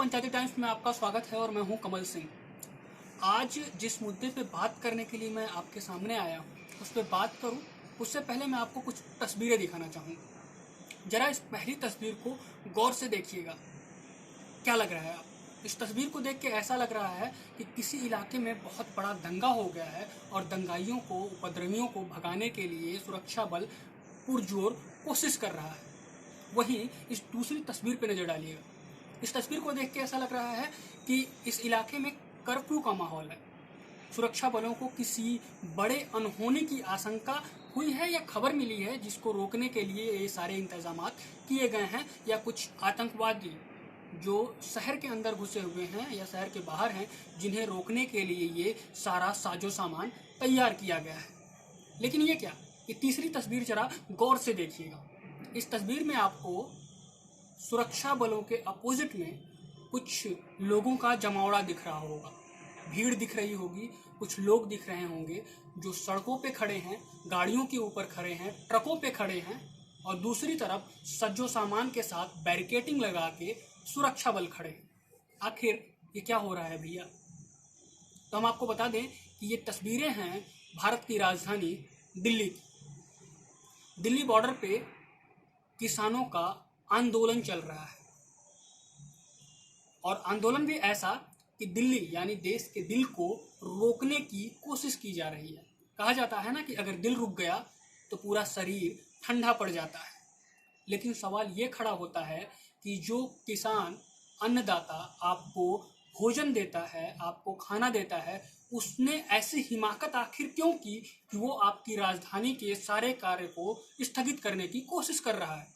पंचायती times में आपका स्वागत है और मैं हूं कमल सिंह। आज जिस मुद्दे पे बात करने के लिए मैं आपके सामने आया हूं, उस पर बात करूं उससे पहले मैं आपको कुछ तस्वीरें दिखाना चाहूँगा। जरा इस पहली तस्वीर को गौर से देखिएगा। क्या लग रहा है आप? इस तस्वीर को देख के ऐसा लग रहा है कि किसी इलाके में बहुत बड़ा दंगा हो गया है और दंगाइयों को, उपद्रवियों को भगाने के लिए सुरक्षा बल पुरजोर कोशिश कर रहा है। वहीं इस दूसरी तस्वीर पर नजर डालिएगा। इस तस्वीर को देख के ऐसा लग रहा है कि इस इलाके में कर्फ्यू का माहौल है। सुरक्षा बलों को किसी बड़े अनहोनी की आशंका हुई है या खबर मिली है, जिसको रोकने के लिए ये सारे इंतजाम किए गए हैं, या कुछ आतंकवादी जो शहर के अंदर घुसे हुए हैं या शहर के बाहर हैं, जिन्हें रोकने के लिए ये सारा साजो सामान तैयार किया गया है। लेकिन ये क्या, ये तीसरी तस्वीर जरा गौर से देखिएगा। इस तस्वीर में आपको सुरक्षा बलों के अपोजिट में कुछ लोगों का जमावड़ा दिख रहा होगा, भीड़ दिख रही होगी, कुछ लोग दिख रहे होंगे जो सड़कों पे खड़े हैं, गाड़ियों के ऊपर खड़े हैं, ट्रकों पे खड़े हैं, और दूसरी तरफ सज्जो सामान के साथ बैरिकेडिंग लगा के सुरक्षा बल खड़े हैं। आखिर ये क्या हो रहा है भैया? तो हम आपको बता दें कि ये तस्वीरें हैं भारत की राजधानी दिल्ली की। दिल्ली बॉर्डर पे किसानों का आंदोलन चल रहा है, और आंदोलन भी ऐसा कि दिल्ली यानी देश के दिल को रोकने की कोशिश की जा रही है। कहा जाता है ना कि अगर दिल रुक गया तो पूरा शरीर ठंडा पड़ जाता है। लेकिन सवाल ये खड़ा होता है कि जो किसान, अन्नदाता आपको भोजन देता है, आपको खाना देता है, उसने ऐसी हिमाकत आखिर क्यों की कि वो आपकी राजधानी के सारे कार्य को स्थगित करने की कोशिश कर रहा है?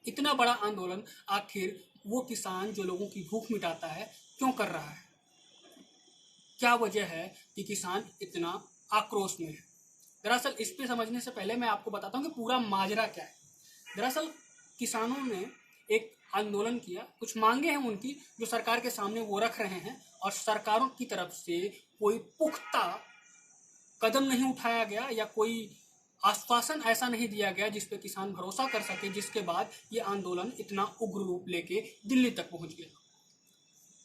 इतना बड़ा आंदोलन आखिर वो किसान जो लोगों की भूख मिटाता है क्यों कर रहा है? क्या वजह है कि किसान इतना आक्रोश में है? दरअसल इस पे समझने से पहले मैं आपको बताता हूँ कि पूरा माजरा क्या है। दरअसल किसानों ने एक आंदोलन किया, कुछ मांगे हैं उनकी जो सरकार के सामने वो रख रहे हैं, और सरकारों की तरफ से कोई पुख्ता कदम नहीं उठाया गया या कोई आश्वासन ऐसा नहीं दिया गया जिस पे किसान भरोसा कर सके, जिसके बाद ये आंदोलन इतना उग्र रूप लेके दिल्ली तक पहुंच गया।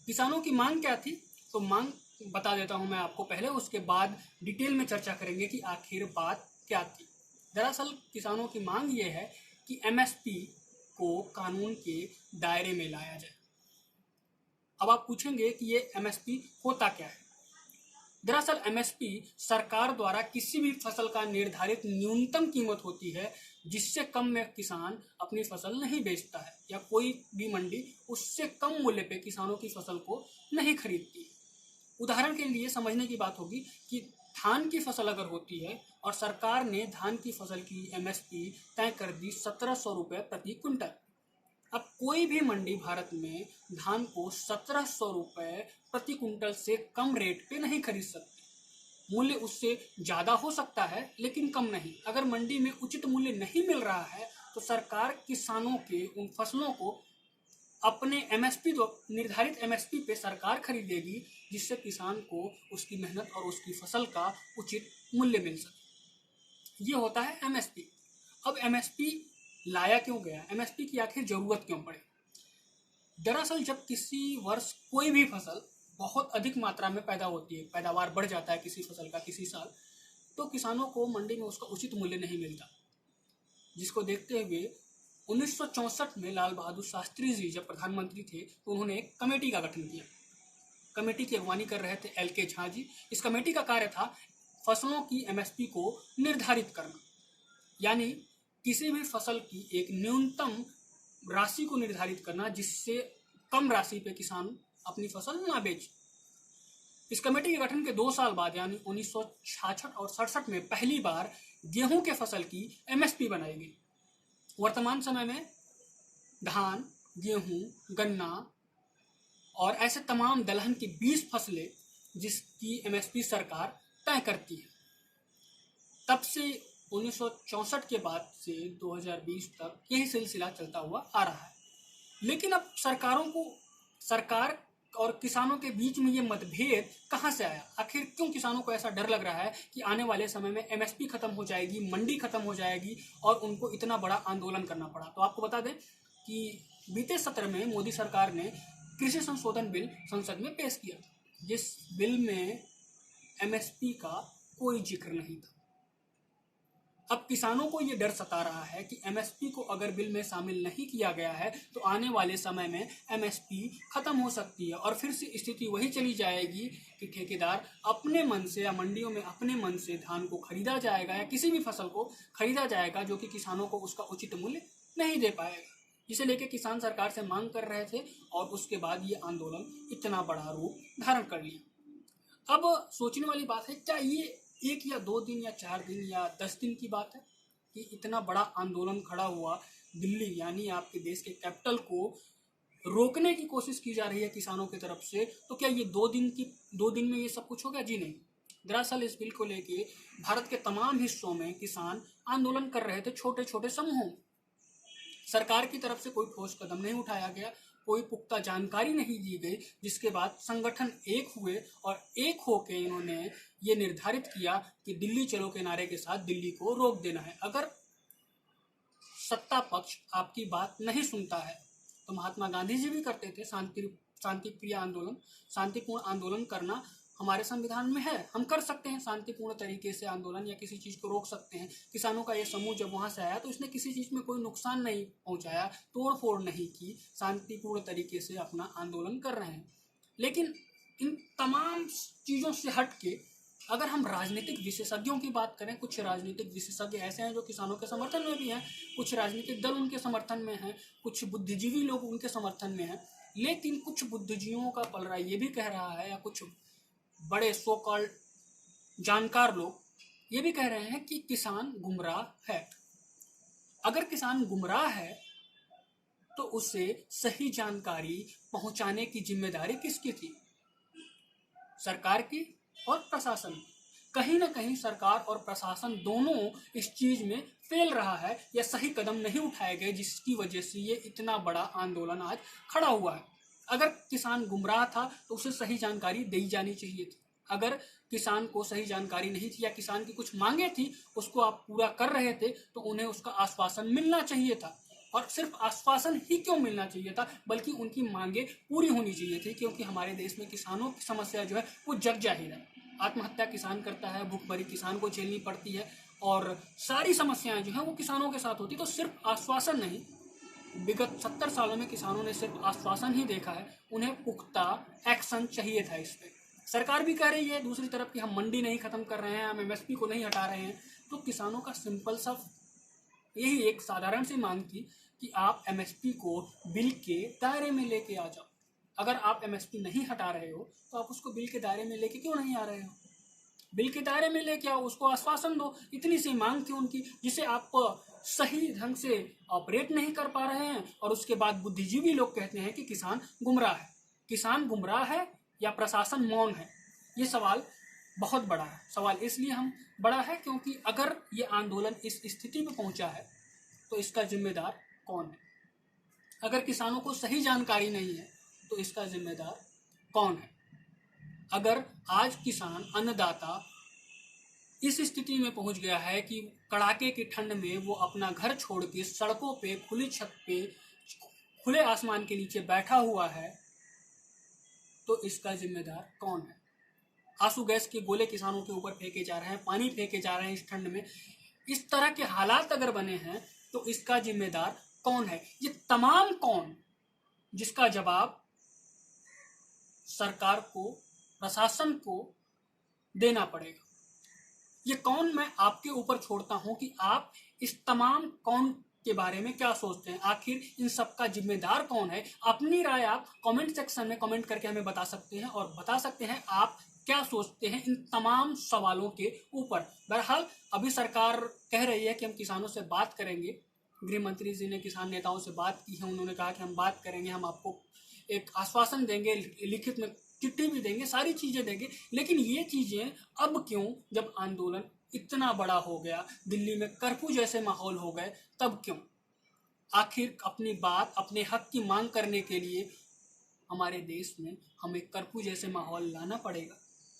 किसानों की मांग क्या थी, तो मांग बता देता हूं मैं आपको पहले, उसके बाद डिटेल में चर्चा करेंगे कि आखिर बात क्या थी। दरअसल किसानों की मांग ये है कि एमएसपी को कानून के दायरे में लाया जाए। अब आप पूछेंगे कि ये एमएसपी होता क्या है? दरअसल एमएसपी सरकार द्वारा किसी भी फसल का निर्धारित न्यूनतम कीमत होती है, जिससे कम में किसान अपनी फसल नहीं बेचता है, या कोई भी मंडी उससे कम मूल्य पे किसानों की फसल को नहीं खरीदती। उदाहरण के लिए समझने की बात होगी कि धान की फसल अगर होती है और सरकार ने धान की फसल की एमएसपी तय कर दी 1700 रुपये प्रति क्विंटल। अब कोई भी मंडी भारत में धान को 1700 रुपये प्रति क्विंटल से कम रेट पे नहीं खरीद सकती। मूल्य उससे ज़्यादा हो सकता है लेकिन कम नहीं। अगर मंडी में उचित मूल्य नहीं मिल रहा है तो सरकार किसानों के उन फसलों को अपने एमएसपी निर्धारित एमएसपी पे सरकार खरीदेगी, जिससे किसान को उसकी मेहनत और उसकी फसल का उचित मूल्य मिल सके। ये होता है एमएसपी। अब एमएसपी लाया क्यों गया? एमएसपी की आखिर जरूरत क्यों पड़ी? दरअसल जब किसी वर्ष कोई भी फसल बहुत अधिक मात्रा में पैदा होती है, पैदावार बढ़ जाता है किसी फसल का किसी साल, तो किसानों को मंडी में उसका उचित मूल्य नहीं मिलता। जिसको देखते हुए 1964 में लाल बहादुर शास्त्री जी जब प्रधानमंत्री थे तो उन्होंने एक कमेटी का गठन किया। कमेटी की अगवानी कर रहे थे एल के झा जी। इस कमेटी का कार्य था फसलों की एमएसपी को निर्धारित करना, यानी किसी भी फसल की एक न्यूनतम राशि को निर्धारित करना, जिससे कम राशि पे किसान अपनी फसल ना बेचे। इस कमेटी के गठन के 2 साल बाद यानी 1966 और 67 में पहली बार गेहूं के फसल की एमएसपी बनाई गई। वर्तमान समय में धान, गेहूं, गन्ना और ऐसे तमाम दलहन की 20 फसलें जिसकी एमएसपी सरकार तय करती है। तब से 1964 के बाद से 2020 तक यही सिलसिला चलता हुआ आ रहा है। लेकिन अब सरकार और किसानों के बीच में ये मतभेद कहाँ से आया? आखिर क्यों किसानों को ऐसा डर लग रहा है कि आने वाले समय में एमएसपी खत्म हो जाएगी, मंडी खत्म हो जाएगी और उनको इतना बड़ा आंदोलन करना पड़ा? तो आपको बता दें कि बीते सत्र में मोदी सरकार ने कृषि संशोधन बिल संसद में पेश किया, जिस बिल में एमएसपी का कोई जिक्र नहीं था। अब किसानों को ये डर सता रहा है कि एमएसपी को अगर बिल में शामिल नहीं किया गया है तो आने वाले समय में एमएसपी खत्म हो सकती है और फिर से स्थिति वही चली जाएगी कि ठेकेदार अपने मन से या मंडियों में अपने मन से धान को खरीदा जाएगा या किसी भी फसल को खरीदा जाएगा जो कि किसानों को उसका उचित मूल्य नहीं दे पाएगा, जिसे लेकर किसान सरकार से मांग कर रहे थे और उसके बाद ये आंदोलन इतना बड़ा रूप धारण कर लिया। अब सोचने वाली बात है, क्या ये 1 या 2 दिन या 4 दिन या 10 दिन की बात है कि इतना बड़ा आंदोलन खड़ा हुआ, दिल्ली यानी आपके देश के कैपिटल को रोकने की कोशिश की जा रही है किसानों की तरफ से, तो क्या ये 2 दिन में ये सब कुछ हो गया? जी नहीं। दरअसल इस बिल को लेके भारत के तमाम हिस्सों में किसान आंदोलन कर रहे थे, छोटे छोटे समूहों। सरकार की तरफ से कोई ठोस कदम नहीं उठाया गया, कोई पुख्ता जानकारी नहीं दी गई, जिसके बाद संगठन एक हुए और एक होकर इन्होंने ये निर्धारित किया कि दिल्ली चलो के नारे के साथ दिल्ली को रोक देना है। अगर सत्ता पक्ष आपकी बात नहीं सुनता है तो महात्मा गांधी जी भी करते थे शांतिप्रिय आंदोलन, शांतिपूर्ण आंदोलन करना हमारे संविधान में है, हम कर सकते हैं शांतिपूर्ण तरीके से आंदोलन या किसी चीज को रोक सकते हैं। किसानों का ये समूह जब वहां से आया तो इसने किसी चीज में कोई नुकसान नहीं पहुंचाया, तोड़ फोड़ नहीं की, शांतिपूर्ण तरीके से अपना आंदोलन कर रहे हैं। लेकिन इन तमाम चीजों से हट के अगर हम राजनीतिक विशेषज्ञों की बात करें, कुछ राजनीतिक विशेषज्ञ ऐसे हैं जो किसानों के समर्थन में भी हैं, कुछ राजनीतिक दल उनके समर्थन में हैं, कुछ बुद्धिजीवी लोग उनके समर्थन में हैं, लेकिन कुछ बुद्धिजीवियों का पलड़ा ये भी कह रहा है या कुछ बड़े सो कॉल्ड जानकार लोग ये भी कह रहे हैं कि किसान गुमराह है। अगर किसान गुमराह है तो उसे सही जानकारी पहुंचाने की जिम्मेदारी किसकी थी? सरकार की और प्रशासन की। कहीं ना कहीं सरकार और प्रशासन दोनों इस चीज में फेल रहा है या सही कदम नहीं उठाए गए, जिसकी वजह से ये इतना बड़ा आंदोलन आज खड़ा हुआ है। अगर किसान गुमराह था तो उसे सही जानकारी दी जानी चाहिए थी। अगर किसान को सही जानकारी नहीं थी या किसान की कुछ मांगे थी उसको आप पूरा कर रहे थे तो उन्हें उसका आश्वासन मिलना चाहिए था। और सिर्फ आश्वासन ही क्यों मिलना चाहिए था, बल्कि उनकी मांगे पूरी होनी चाहिए थी, क्योंकि हमारे देश में किसानों की समस्या जो है वो जग जाहिर है। आत्महत्या किसान करता है, भूखमरी किसान को झेलनी पड़ती है और सारी समस्याएं जो हैं वो किसानों के साथ होती। तो सिर्फ आश्वासन नहीं, विगत 70 सालों में किसानों ने सिर्फ आश्वासन ही देखा है, उन्हें पुख्ता एक्शन चाहिए था इस पे। सरकार भी कह रही है दूसरी तरफ कि हम मंडी नहीं खत्म कर रहे हैं, हम एमएसपी को नहीं हटा रहे हैं। तो किसानों का सिंपल सा यही एक साधारण सी मांग थी कि आप एमएसपी को बिल के दायरे में लेके आ जाओ। अगर आप एमएसपी नहीं हटा रहे हो तो आप उसको बिल के दायरे में लेके क्यों नहीं आ रहे हो? बिल के दायरे में लेके आओ, उसको आश्वासन दो। इतनी सी मांग थी उनकी, जिसे आप सही ढंग से ऑपरेट नहीं कर पा रहे हैं। और उसके बाद बुद्धिजीवी लोग कहते हैं कि किसान गुमराह है। किसान गुमराह है या प्रशासन मौन है? ये सवाल बहुत बड़ा है। सवाल इसलिए हम बड़ा है क्योंकि अगर ये आंदोलन इस स्थिति में पहुंचा है तो इसका जिम्मेदार कौन है? अगर किसानों को सही जानकारी नहीं है तो इसका जिम्मेदार कौन है? अगर आज किसान अन्नदाता इस स्थिति में पहुंच गया है कि कड़ाके की ठंड में वो अपना घर छोड़ के सड़कों पे, खुली छत पे, खुले आसमान के नीचे बैठा हुआ है, तो इसका जिम्मेदार कौन है? आंसू गैस के गोले किसानों के ऊपर फेंके जा रहे हैं, पानी फेंके जा रहे हैं इस ठंड में। इस तरह के हालात अगर बने हैं तो इसका जिम्मेदार कौन है? ये तमाम कौन, जिसका जवाब सरकार को, प्रशासन को देना पड़ेगा। ये कौन मैं आपके ऊपर छोड़ता हूं कि आप इस तमाम कौन के बारे में क्या सोचते हैं। आखिर इन सब का जिम्मेदार कौन है? अपनी राय आप कमेंट सेक्शन में कमेंट करके हमें बता सकते हैं और बता सकते हैं आप क्या सोचते हैं इन तमाम सवालों के ऊपर। बहरहाल अभी सरकार कह रही है कि हम किसानों से बात करेंगे। गृह मंत्री जी ने किसान नेताओं से बात की है, उन्होंने कहा कि हम बात करेंगे, हम आपको एक आश्वासन देंगे, लिखित में चिट्ठी भी देंगे, सारी चीजें देंगे। लेकिन ये चीजें अब क्यों, जब आंदोलन इतना बड़ा हो गया, दिल्ली में कर्फ्यू जैसे माहौल हो गए, तब क्यों? आखिर अपनी बात, अपने हक की मांग करने के लिए हमारे देश में हमें कर्फ्यू जैसे माहौल लाना पड़ेगा?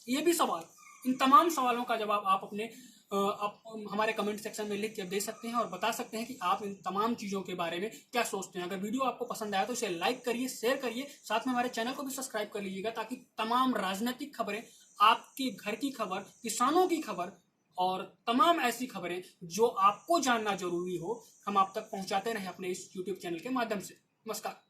ये भी सवाल। इन तमाम सवालों का जवाब आप अपने आप हमारे कमेंट सेक्शन में लिख के दे सकते हैं और बता सकते हैं कि आप इन तमाम चीज़ों के बारे में क्या सोचते हैं। अगर वीडियो आपको पसंद आया तो इसे लाइक करिए, शेयर करिए, साथ में हमारे चैनल को भी सब्सक्राइब कर लीजिएगा, ताकि तमाम राजनीतिक खबरें, आपके घर की खबर, किसानों की खबर और तमाम ऐसी खबरें जो आपको जानना जरूरी हो, हम आप तक पहुंचाते रहें अपने इस YouTube चैनल के माध्यम से। नमस्कार।